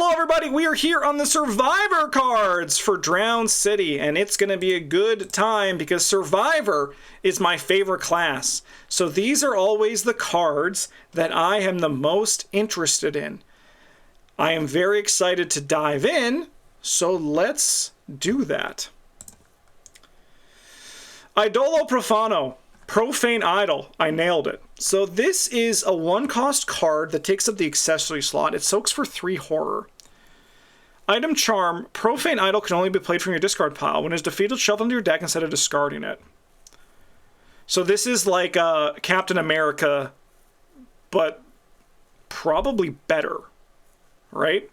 Hello everybody, we are here on the Survivor cards for Drowned City, and it's going to be a good time because Survivor is my favorite class. So these are always the cards that I am the most interested in. I am very excited to dive in, so let's do that. Idolo Profano. Profane Idol. I nailed it. So this is a 1-cost card that takes up the accessory slot. It soaks for 3 horror. Item Charm. Profane Idol can only be played from your discard pile. When it is defeated, shuffle into your deck instead of discarding it. So this is like Captain America, but probably better, right?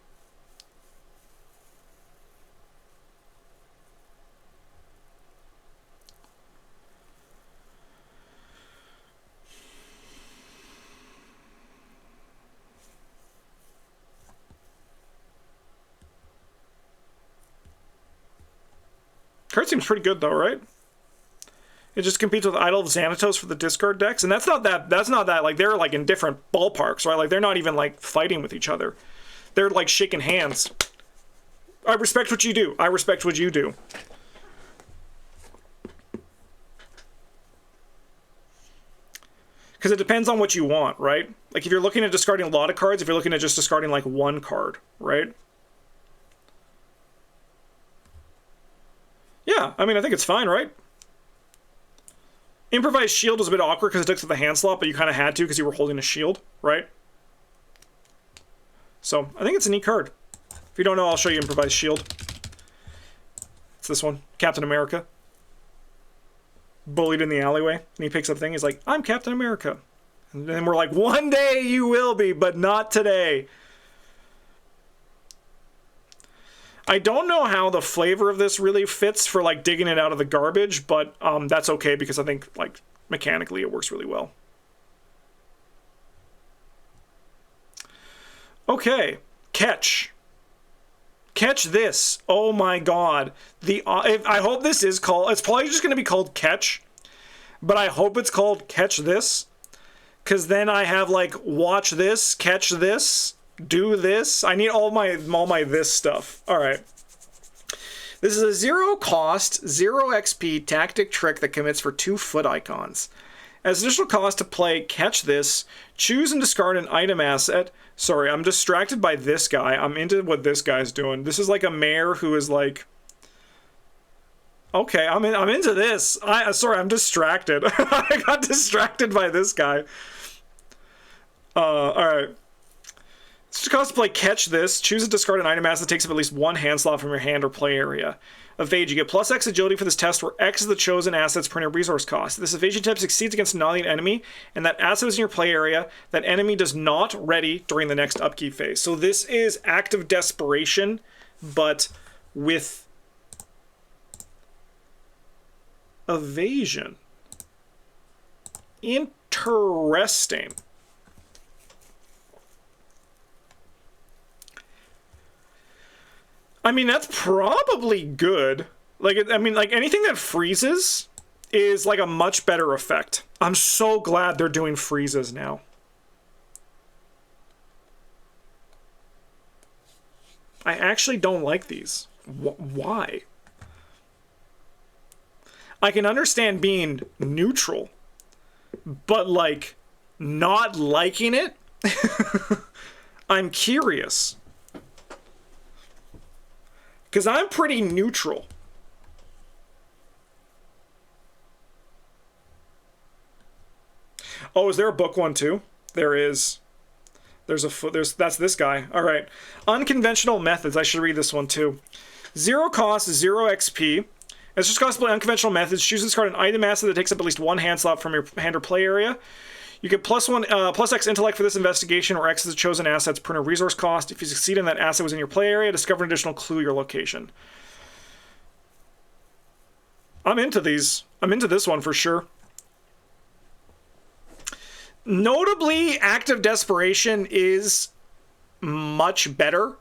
Card seems pretty good though, right? It just competes with Idol of Xanatos for the discard decks, and that's not that like they're like in different ballparks, right? Like they're not even like fighting with each other. They're like shaking hands. I respect what you do. I respect what you do. Because it depends on what you want, right? Like if you're looking at discarding a lot of cards, if you're looking at just discarding like 1 card, right? Yeah, I mean, I think it's fine, right? Improvised Shield was a bit awkward because it took to the hand slot, but you kind of had to because you were holding a shield, right? So, I think it's a neat card. If you don't know, I'll show you Improvised Shield. It's this one, Captain America. Bullied in the alleyway, and he picks up a thing, he's like, I'm Captain America. And then we're like, one day you will be, but not today. I don't know how the flavor of this really fits for like digging it out of the garbage, but that's okay because I think like mechanically it works really well. Okay, catch. Catch this. Oh my god. I hope this is called, it's probably just going to be called Catch, but I hope it's called Catch This, because then I have like watch this, catch this, do this. I need all my this stuff. All right. This is a 0 cost, 0 XP tactic trick that commits for 2 foot icons. As additional cost to play Catch This, choose and discard an item asset. Sorry, I'm distracted by this guy. I'm into what this guy's doing. This is like a mayor who is like, okay, I'm into this. Sorry, I'm distracted. I got distracted by this guy. All right. It's cost to play Catch This. Choose and discard an item asset that takes up at least 1 hand slot from your hand or play area. Evade. You get +X agility for this test where X is the chosen asset's per resource cost. This evasion type succeeds against an alien enemy, and that asset is in your play area. That enemy does not ready during the next upkeep phase. So this is Act of Desperation, but with evasion. Interesting. I mean, that's probably good. Like, I mean, like, anything that freezes is, like, a much better effect. I'm so glad they're doing freezes now. I actually don't like these. Why? I can understand being neutral, but, like, not liking it? I'm curious. Because I'm pretty neutral. Oh, is there a book one too? There is. That's this guy. All right. Unconventional methods. I should read this one too. 0 cost, 0 XP. It's just cost to play unconventional methods. Choose and discard an item asset that takes up at least 1 hand slot from your hand or play area. You get +X intellect for this investigation, where X is the chosen asset's per resource cost. If you succeed and that asset was in your play area, discover an additional clue your location. I'm into these. I'm into this one for sure. Notably, Act of Desperation is much better,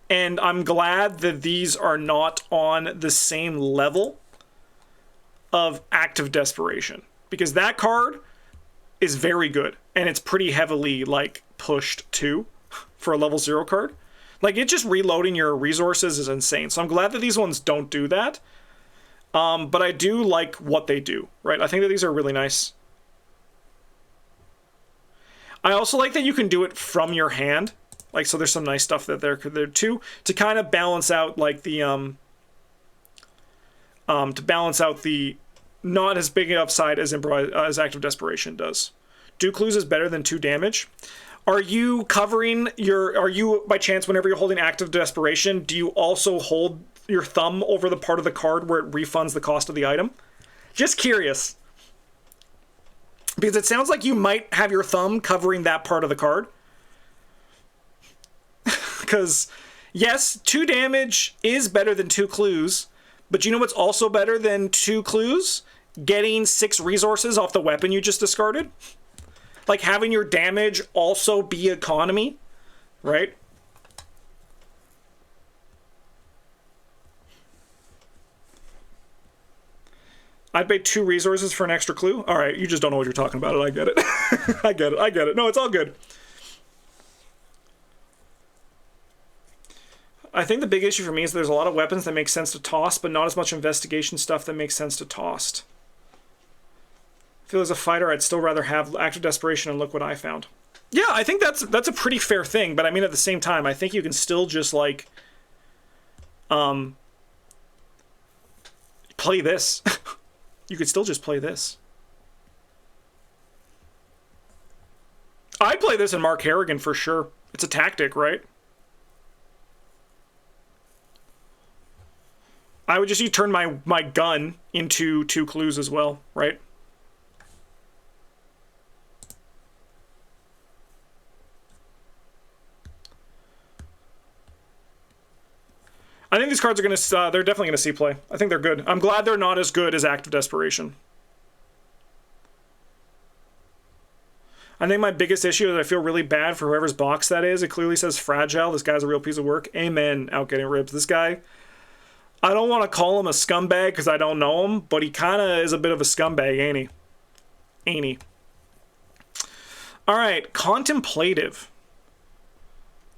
and I'm glad that these are not on the same level of Act of Desperation, because that card is very good, and it's pretty heavily like pushed too for a level 0 card. Like, it just reloading your resources is insane. So I'm glad that these ones don't do that. But I do like what they do, right? I think that these are really nice. I also like that you can do it from your hand. Like, so there's some nice stuff that there too, to kind of balance out, like, the, to balance out the not as big an upside as Act of Desperation does. 2 clues is better than 2 damage. Are you covering are you, by chance, whenever you're holding Act of Desperation, do you also hold your thumb over the part of the card where it refunds the cost of the item? Just curious. Because it sounds like you might have your thumb covering that part of the card. Because, yes, 2 damage is better than 2 clues, but you know what's also better than 2 clues? Getting 6 resources off the weapon you just discarded. Like, having your damage also be economy, right? I'd pay 2 resources for an extra clue? Alright, you just don't know what you're talking about. I get it. I get it. I get it. No, it's all good. I think the big issue for me is there's a lot of weapons that make sense to toss, but not as much investigation stuff that makes sense to toss. I feel as a fighter, I'd still rather have Act of Desperation and look what I found. Yeah, I think that's a pretty fair thing, but I mean, at the same time, I think you can still just, like, play this. You could still just play this. I'd play this in Mark Harrigan for sure. It's a tactic, right? I would just turn my gun into 2 clues as well, right? I think these cards are going to, they're definitely going to see play. I think they're good. I'm glad they're not as good as Act of Desperation. I think my biggest issue is I feel really bad for whoever's box that is. It clearly says Fragile. This guy's a real piece of work. Amen, Out Getting Ribs. This guy, I don't want to call him a scumbag because I don't know him, but he kind of is a bit of a scumbag, ain't he? Ain't he? All right, Contemplative.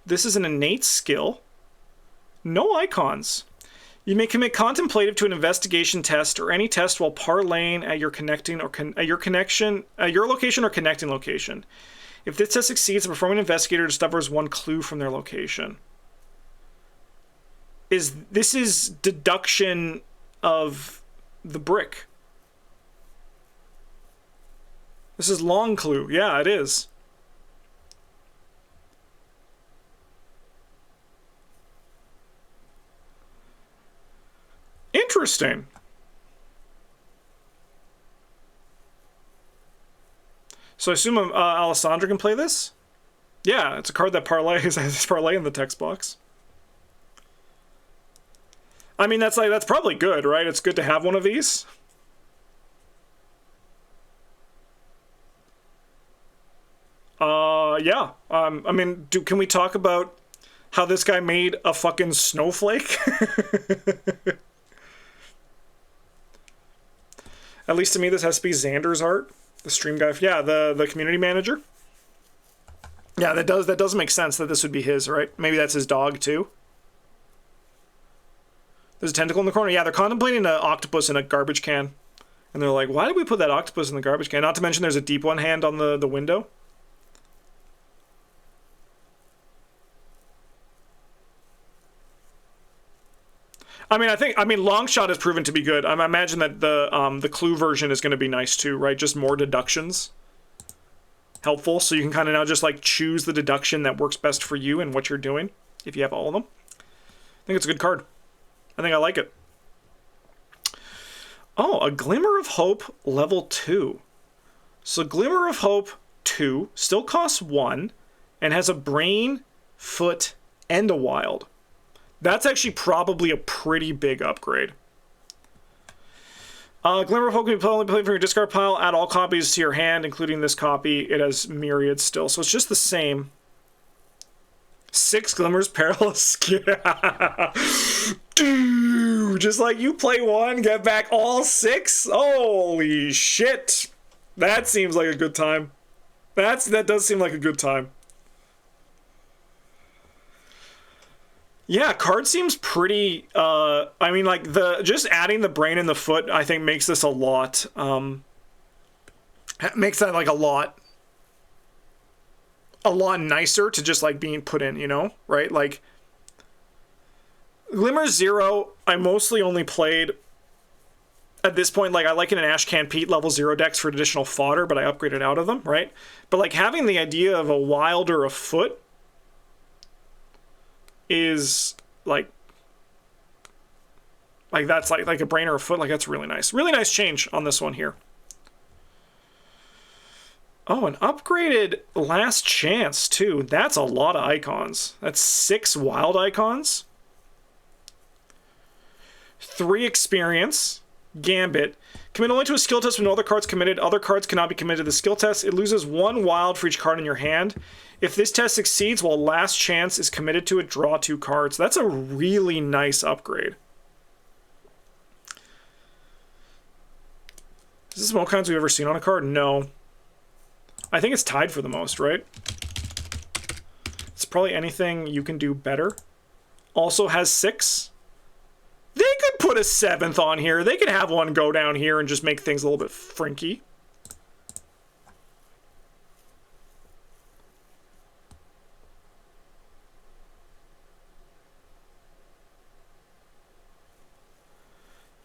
This is an innate skill. No icons. You may commit Contemplative to an investigation test or any test while parlaying at your connecting or your location or connecting location. If this test succeeds, the performing investigator discovers 1 clue from their location. This is deduction of the brick. This is long clue. Yeah, it is. Interesting. So I assume Alessandra can play this? Yeah, it's a card that parlays. Has parlay in the text box. I mean, that's probably good, right? It's good to have one of these. Yeah. I mean, can we talk about how this guy made a fucking snowflake? At least to me, this has to be Xander's art. The stream guy. Yeah, the community manager. Yeah, that does make sense that this would be his, right? Maybe that's his dog, too. There's a tentacle in the corner. Yeah, they're contemplating an octopus in a garbage can. And they're like, why did we put that octopus in the garbage can? Not to mention there's a deep one hand on the window. I mean, Longshot has proven to be good. I imagine that the clue version is going to be nice too, right? Just more deductions. Helpful, so you can kind of now just like choose the deduction that works best for you and what you're doing, if you have all of them. I think it's a good card. I think I like it. Oh, a Glimmer of Hope level 2. So Glimmer of Hope 2 still costs 1 and has a brain, foot, and a wild. That's actually probably a pretty big upgrade. Glimmer of Hope can be only played from your discard pile. Add all copies to your hand, including this copy. It has myriad still, so it's just the same. 6 Glimmers Perilous. Yeah. Dude, just like you play 1, get back all 6? Holy shit. That seems like a good time. That does seem like a good time. Yeah, card seems pretty, I mean, like, just adding the brain and the foot, I think, makes this a lot, makes that, like, a lot nicer to just, like, being put in, you know? Right? Like, Glimmer Zero, I mostly only played, at this point, like, I like it in Ashcan Pete level 0 decks for additional fodder, but I upgraded out of them, right? But, like, having the idea of a wild or a foot is like that's like a brain or a foot, like that's really nice. Really nice change on this one here. Oh, an upgraded Last Chance too. That's a lot of icons. That's 6 wild icons. 3 experience. Gambit. Commit only to a skill test when no other cards committed. Other cards cannot be committed to the skill test. It loses 1 wild for each card in your hand. If this test succeeds while Last Chance is committed to it, draw 2 cards. That's a really nice upgrade. Is this the most kinds we've ever seen on a card? No. I think it's tied for the most, right? It's probably anything you can do better. Also has 6. They could put a 7th on here. They could have one go down here and just make things a little bit frinky.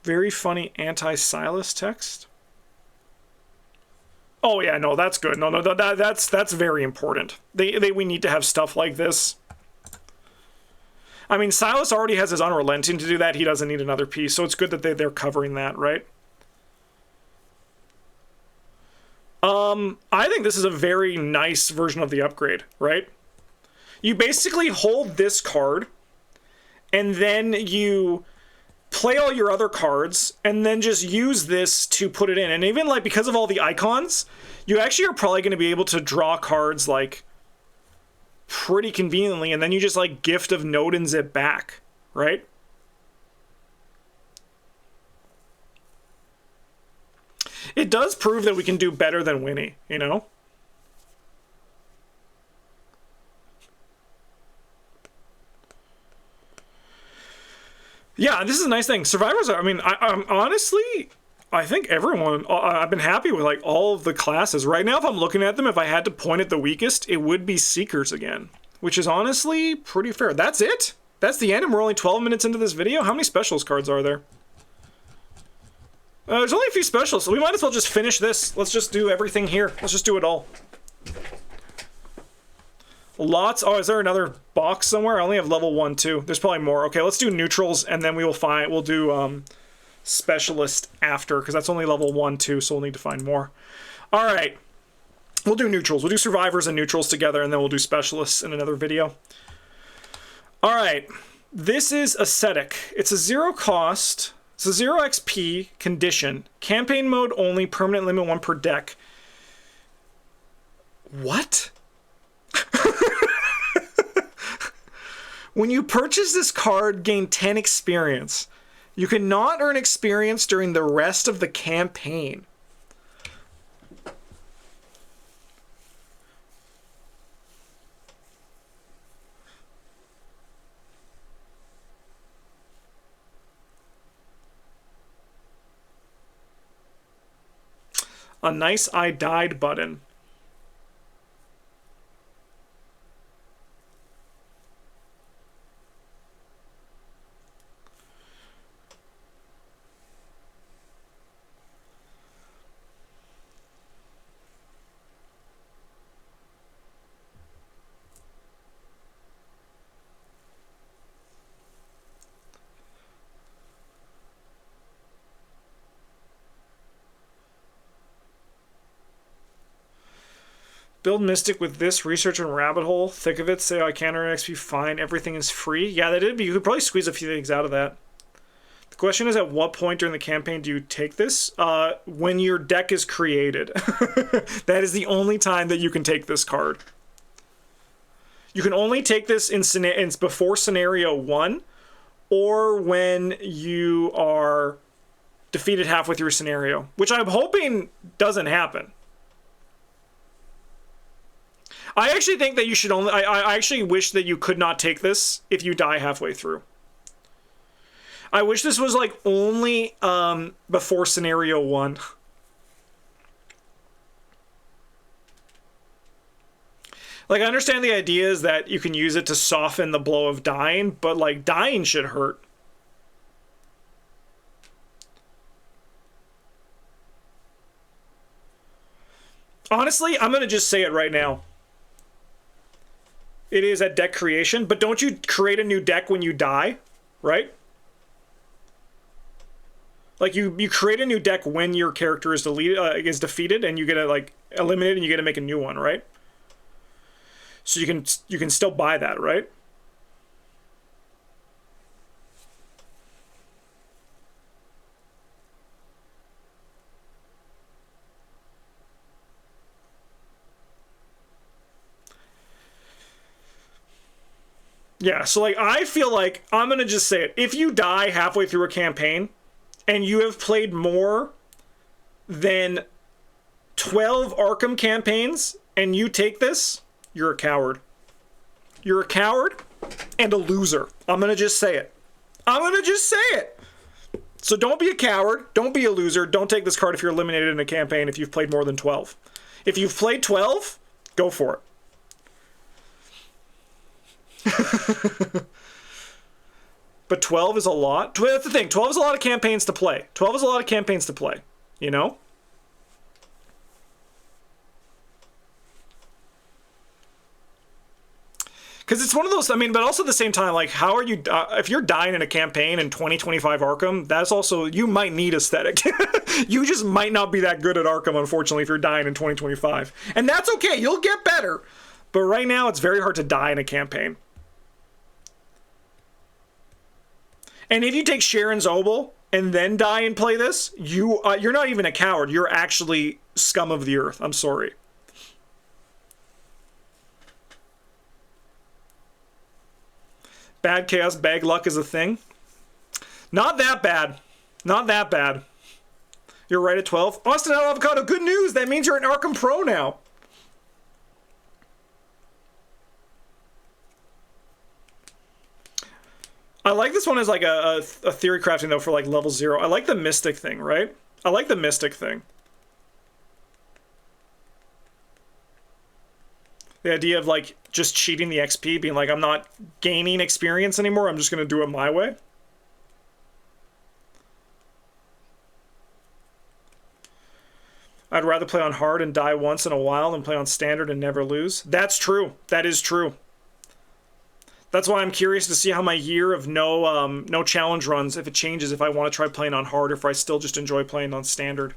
Very funny anti-Silas text. Oh yeah, no, that's good. No, that's very important. We need to have stuff like this. I mean, Silas already has his Unrelenting to do that. He doesn't need another piece, so it's good that they're covering that, right? I think this is a very nice version of the upgrade, right? You basically hold this card, and then you play all your other cards, and then just use this to put it in. And even, like, because of all the icons, you actually are probably going to be able to draw cards, like, pretty conveniently, and then you just, like, Gift of Nodens it back, right? It does prove that we can do better than Winnie, you know? Yeah, this is a nice thing. Survivors are, I mean, I'm honestly, I think everyone, I've been happy with, like, all of the classes. Right now, if I'm looking at them, if I had to point at the weakest, it would be Seekers again, which is honestly pretty fair. That's it? That's the end, and we're only 12 minutes into this video? How many specials cards are there? There's only a few specials, so we might as well just finish this. Let's just do everything here. Let's just do it all. Lots. Oh, is there another box somewhere? I only have level 1, 2. There's probably more. Okay, let's do neutrals, and then we'll do specialist after, because that's only level 1, 2, so we'll need to find more. All right. We'll do neutrals. We'll do survivors and neutrals together, and then we'll do specialists in another video. All right. This is Ascetic. It's a 0 cost. It's a 0 XP condition. Campaign mode only. Permanent limit 1 per deck. What? When you purchase this card, gain 10 experience. You cannot earn experience during the rest of the campaign. A nice I died button. Build Mystic with this, research on Rabbit Hole, thick of it, say I can't earn XP, fine, everything is free. Yeah, that did be, you could probably squeeze a few things out of that. The question is, at what point during the campaign do you take this? When your deck is created. That is the only time that you can take this card. You can only take this in before scenario 1, or when you are defeated halfway through a scenario, which I'm hoping doesn't happen. I actually think that you should only... I actually wish that you could not take this if you die halfway through. I wish this was, like, only before Scenario 1. Like, I understand the idea is that you can use it to soften the blow of dying, but, like, dying should hurt. Honestly, I'm going to just say it right now. It is at deck creation, but don't you create a new deck when you die, right? Like, you create a new deck when your character is defeated, and you get to, like, eliminate, and you get to make a new one, right? So you can still buy that, right? Yeah, so, like, I feel like, I'm gonna just say it. If you die halfway through a campaign, and you have played more than 12 Arkham campaigns, and you take this, you're a coward. You're a coward and a loser. I'm gonna just say it. I'm gonna just say it. So don't be a coward. Don't be a loser. Don't take this card if you're eliminated in a campaign if you've played more than 12. If you've played 12, go for it. But 12 is a lot. That's the thing. 12 is a lot of campaigns to play. 12 is a lot of campaigns to play. You know? Because it's one of those, I mean, but also at the same time, like, how are you, if you're dying in a campaign in 2025 Arkham, that's also, you might need aesthetic. You just might not be that good at Arkham, unfortunately, if you're dying in 2025. And that's okay, you'll get better. But right now, it's very hard to die in a campaign. And if you take Sharon's Obel and then die and play this, you're not even a coward. You're actually scum of the earth. I'm sorry. Bad chaos, bag luck is a thing. Not that bad. Not that bad. You're right at 12. Austin L. Avocado, good news. That means you're an Arkham Pro now. I like this one as like a theory crafting, though, for like level 0. I like the Mystic thing, right? I like the Mystic thing. The idea of like just cheating the XP, being like, I'm not gaining experience anymore, I'm just going to do it my way. I'd rather play on hard and die once in a while than play on standard and never lose. That's true. That is true. That's why I'm curious to see how my year of no challenge runs, if it changes, if I want to try playing on hard, or if I still just enjoy playing on standard.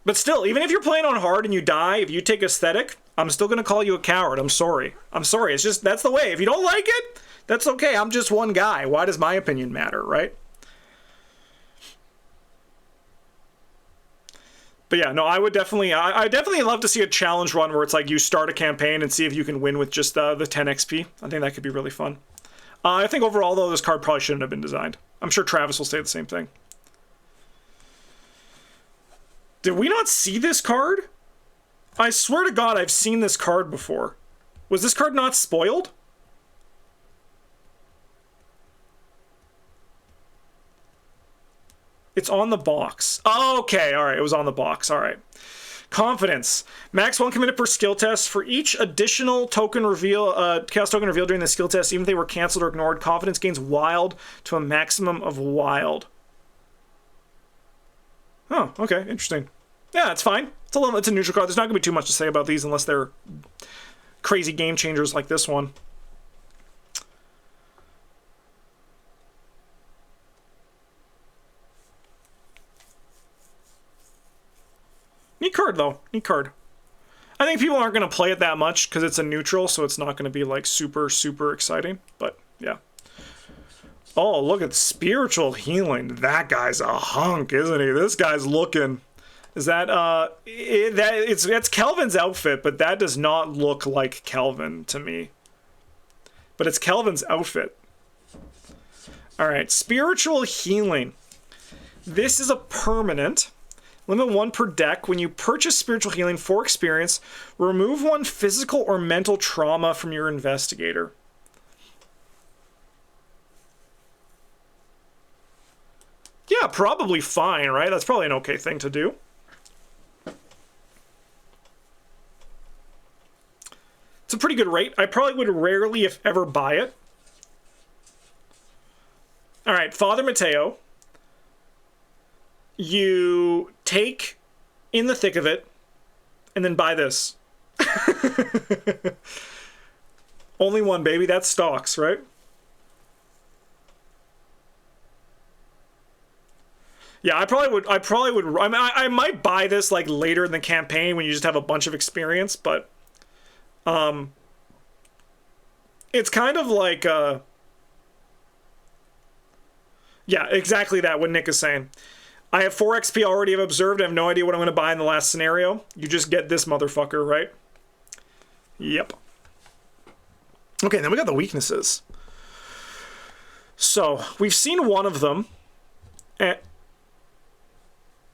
But still, even if you're playing on hard and you die, if you take aesthetic, I'm still going to call you a coward. I'm sorry. I'm sorry. It's just, that's the way. If you don't like it, that's okay. I'm just one guy. Why does my opinion matter, right? But yeah, no, I would definitely, I definitely love to see a challenge run where it's like you start a campaign and see if you can win with just the 10 XP. I think that could be really fun. I think overall, though, this card probably shouldn't have been designed. I'm sure Travis will say the same thing. Did we not see this card? I swear to God, I've seen this card before. Was this card not spoiled? It's on the box. Oh, okay, all right, it was on the box, all right. Confidence. Max 1 committed per skill test. For each additional token reveal, chaos token revealed during the skill test, even if they were canceled or ignored, confidence gains wild to a maximum of wild. Oh, okay, interesting. Yeah, it's fine. It's a neutral card. There's not going to be too much to say about these unless they're crazy game changers like this one. Neat card, though. Neat card. I think people aren't going to play it that much because it's a neutral, so it's not going to be like super, super exciting. But, yeah. Oh, look at spiritual healing. That guy's a hunk, isn't he? This guy's looking Is that that's Kelvin's outfit, but that does not look like Kelvin to me. But it's Kelvin's outfit. All right, spiritual healing. This is a permanent. Limit 1 per deck. When you purchase spiritual healing for experience, remove 1 physical or mental trauma from your investigator. Yeah, probably fine, right? That's probably an okay thing to do. It's a pretty good rate. I probably would rarely, if ever, buy it. All right, Father Mateo. You take in the thick of it, and then buy this. Only 1, baby. That's stocks, right? Yeah, I probably would. I mean, I might buy this like later in the campaign when you just have a bunch of experience, but it's kind of like yeah, exactly that. What Nick is saying. I have 4 XP already. I've observed. I have no idea what I'm going to buy in the last scenario. You just get this motherfucker, right? Yep. Okay, then we got the weaknesses. So we've seen one of them. And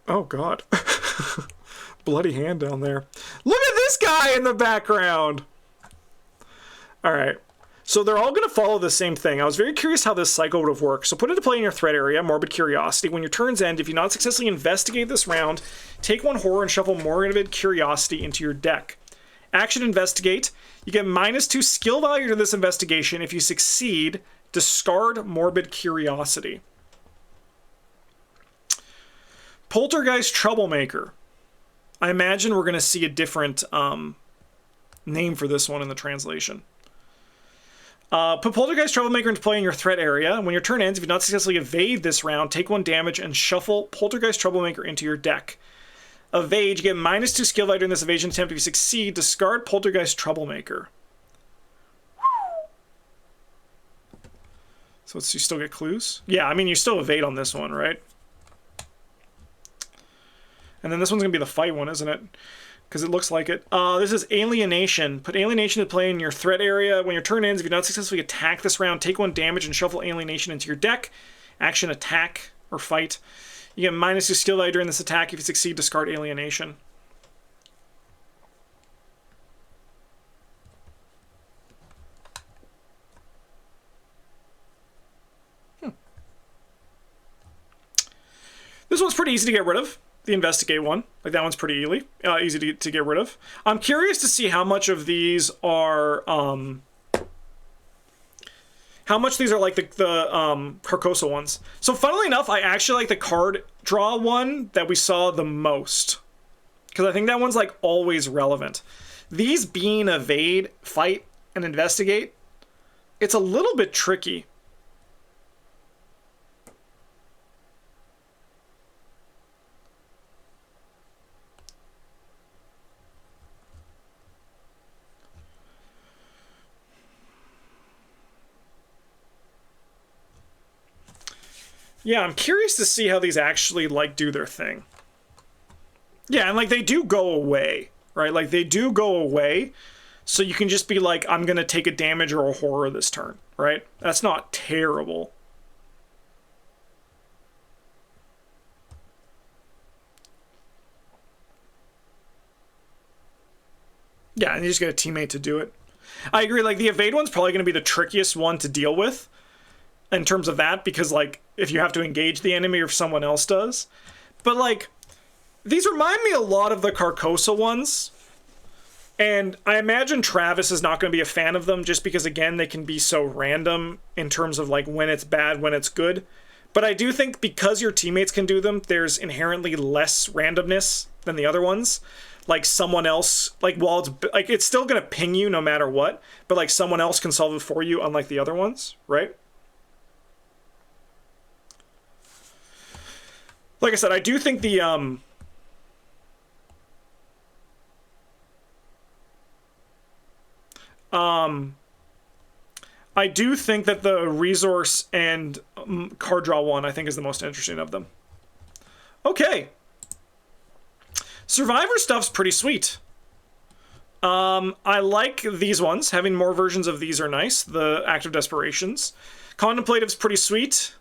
oh god. Bloody hand down there. Look at this guy in the background. All right. So they're all going to follow the same thing. I was very curious how this cycle would have worked. So put into play in your threat area, Morbid Curiosity. When your turns end, if you not successfully investigate this round, take 1 horror and shuffle Morbid Curiosity into your deck. Action Investigate. You get -2 skill value to this investigation. If you succeed, discard Morbid Curiosity. Poltergeist Troublemaker. I imagine we're going to see a different name for this one in the translation. Put Poltergeist Troublemaker into play in your threat area. When your turn ends, if you not successfully evade this round, take 1 damage and shuffle Poltergeist Troublemaker into your deck. Evade, you get -2 skill value in this evasion attempt. If you succeed, discard Poltergeist Troublemaker. So you still get clues? Yeah, I mean, you still evade on this one, right? And then this one's going to be the fight one, isn't it? Because it looks like it. This is Alienation. Put Alienation to play in your threat area. When your turn ends, if you not successfully attack this round, take 1 damage and shuffle Alienation into your deck. Action, attack, or fight. You get -2 skill value during this attack. If you succeed, discard Alienation. This one's pretty easy to get rid of. The Investigate one. Like, that one's pretty easy to get rid of. I'm curious to see how much of these are, how much these are like the Carcosa ones. So, funnily enough, I actually like the card draw one that we saw the most. Because I think that one's, like, always relevant. These being Evade, Fight, and Investigate, it's a little bit tricky. Yeah, I'm curious to see how these actually, like, do their thing. Yeah, and, like, they do go away, right? Like, they do go away, so you can just be like, I'm gonna take a damage or a horror this turn, right? That's not terrible. Yeah, and you just get a teammate to do it. I agree, like, the Evade one's probably gonna be the trickiest one to deal with, in terms of that, because, like, if you have to engage the enemy or if someone else does. But, like, these remind me a lot of the Carcosa ones. And I imagine Travis is not going to be a fan of them just because, again, they can be so random in terms of, like, when it's bad, when it's good. But I do think because your teammates can do them, there's inherently less randomness than the other ones. Like, someone else, like, while it's still going to ping you no matter what, but, like, someone else can solve it for you, unlike the other ones, right? Like I said, I do think the, I do think that the resource and card draw one, I think, is the most interesting of them. Okay. Survivor stuff's pretty sweet. I like these ones. Having more versions of these are nice. The Act of Desperations. Contemplative's pretty sweet.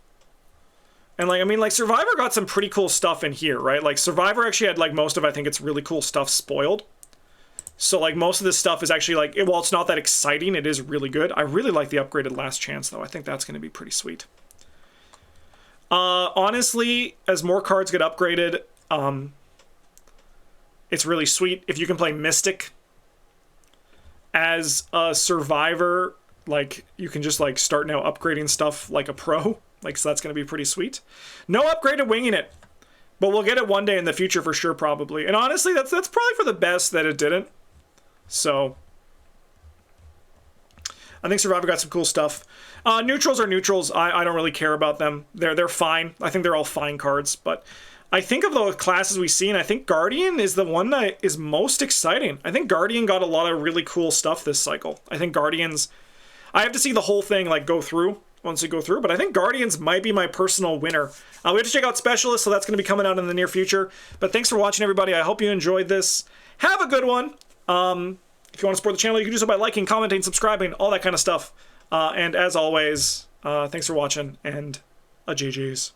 And, like, I mean, like, Survivor got some pretty cool stuff in here, right? Like, Survivor actually had, like, most of, I think, its really cool stuff spoiled. So, like, most of this stuff is actually, like, while it's not that exciting, it is really good. I really like the upgraded Last Chance, though. I think that's going to be pretty sweet. Honestly, as more cards get upgraded, it's really sweet. If you can play Mystic as a Survivor, like, you can just, like, start now upgrading stuff like a pro. Like, so that's going to be pretty sweet. No upgraded Winging It, but we'll get it one day in the future for sure, probably. And honestly, that's probably for the best that it didn't. So I think Survivor got some cool stuff. Neutrals are neutrals. I don't really care about them. They're fine. I think they're all fine cards. But I think of the classes we've seen, I think Guardian is the one that is most exciting. I think Guardian got a lot of really cool stuff this cycle. I think Guardians... I have to see the whole thing, like, go through once we go through. But I think Guardians might be my personal winner. We have to check out Specialist, so that's going to be coming out in the near future. But thanks for watching, everybody. I hope you enjoyed this. Have a good one. If you want to support the channel, you can do so by liking, commenting, subscribing, all that kind of stuff. And as always, thanks for watching, and GG's.